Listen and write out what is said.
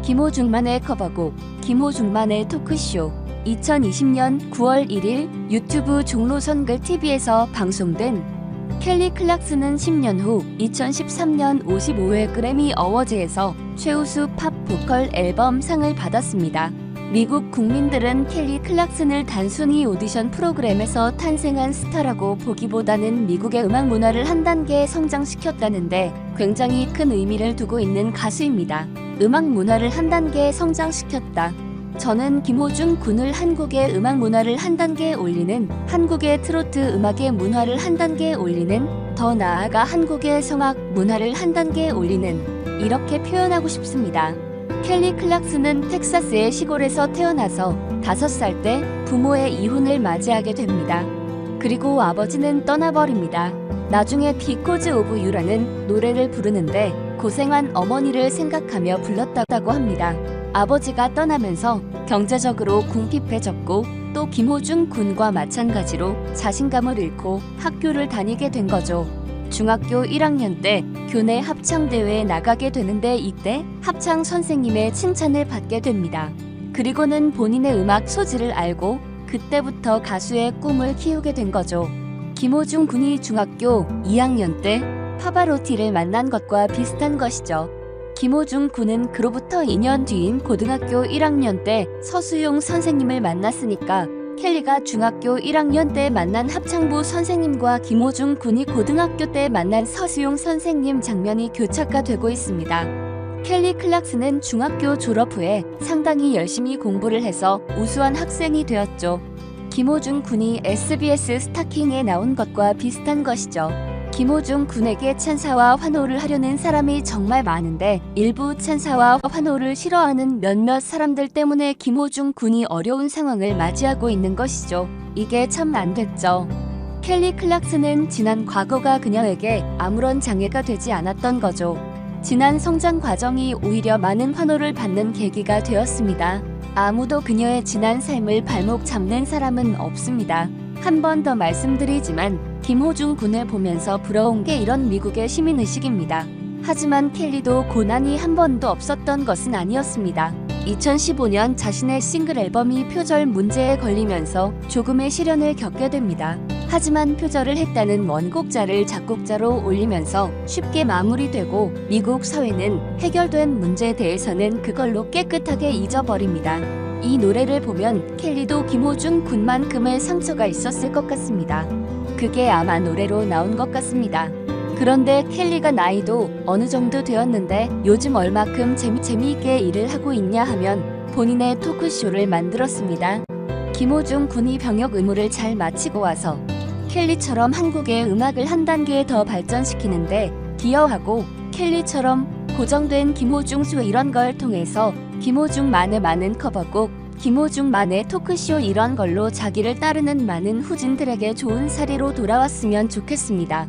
김호중만의 커버곡, 김호중만의 토크쇼. 2020년 9월 1일 유튜브 종로선글 TV에서 방송된 켈리 클락슨은 10년 후 2013년 55회 그래미 어워즈에서 최우수 팝 보컬 앨범 상을 받았습니다. 미국 국민들은 켈리 클락슨을 단순히 오디션 프로그램에서 탄생한 스타라고 보기보다는 미국의 음악 문화를 한 단계 성장시켰다는데 굉장히 큰 의미를 두고 있는 가수입니다. 음악 문화를 한 단계 성장시켰다. 저는 김호중 군을 한국의 음악 문화를 한 단계 올리는, 한국의 트로트 음악의 문화를 한 단계 올리는, 더 나아가 한국의 성악 문화를 한 단계 올리는, 이렇게 표현하고 싶습니다. 켈리 클락슨은 텍사스의 시골에서 태어나서 5살 때 부모의 이혼을 맞이하게 됩니다. 그리고 아버지는 떠나버립니다. 나중에 Because of You라는 노래를 부르는데 고생한 어머니를 생각하며 불렀다고 합니다. 아버지가 떠나면서 경제적으로 궁핍해졌고 또 김호중 군과 마찬가지로 자신감을 잃고 학교를 다니게 된 거죠. 중학교 1학년 때 교내 합창대회에 나가게 되는데 이때 합창 선생님의 칭찬을 받게 됩니다. 그리고는 본인의 음악 소질을 알고 그때부터 가수의 꿈을 키우게 된 거죠. 김호중 군이 중학교 2학년 때 파바로티를 만난 것과 비슷한 것이죠. 김호중 군은 그로부터 2년 뒤인 고등학교 1학년 때 서수용 선생님을 만났으니까 켈리가 중학교 1학년 때 만난 합창부 선생님과 김호중 군이 고등학교 때 만난 서수용 선생님 장면이 교차가 되고 있습니다. 켈리 클락슨은 중학교 졸업 후에 상당히 열심히 공부를 해서 우수한 학생이 되었죠. 김호중 군이 SBS 스타킹에 나온 것과 비슷한 것이죠. 김호중 군에게 찬사와 환호를 하려는 사람이 정말 많은데 일부 찬사와 환호를 싫어하는 몇몇 사람들 때문에 김호중 군이 어려운 상황을 맞이하고 있는 것이죠. 이게 참 안 됐죠. 켈리 클락슨은 지난 과거가 그녀에게 아무런 장애가 되지 않았던 거죠. 지난 성장 과정이 오히려 많은 환호를 받는 계기가 되었습니다. 아무도 그녀의 지난 삶을 발목 잡는 사람은 없습니다. 한 번 더 말씀드리지만 김호중 군을 보면서 부러운 게 이런 미국의 시민의식입니다. 하지만 켈리도 고난이 한 번도 없었던 것은 아니었습니다. 2015년 자신의 싱글 앨범이 표절 문제에 걸리면서 조금의 시련을 겪게 됩니다. 하지만 표절을 했다는 원곡자를 작곡자로 올리면서 쉽게 마무리되고 미국 사회는 해결된 문제에 대해서는 그걸로 깨끗하게 잊어버립니다. 이 노래를 보면 켈리도 김호중 군만큼의 상처가 있었을 것 같습니다. 그게 아마 노래로 나온 것 같습니다. 그런데 켈리가 나이도 어느 정도 되었는데 요즘 얼마큼 재미있게 일을 하고 있냐 하면 본인의 토크쇼를 만들었습니다. 김호중 군이 병역 의무를 잘 마치고 와서 켈리처럼 한국의 음악을 한 단계 더 발전시키는데 기여하고 켈리처럼 고정된 김호중 쇼 이런 걸 통해서 김호중만의 많은 커버곡, 김호중만의 토크쇼 이런 걸로 자기를 따르는 많은 후진들에게 좋은 사례로 돌아왔으면 좋겠습니다.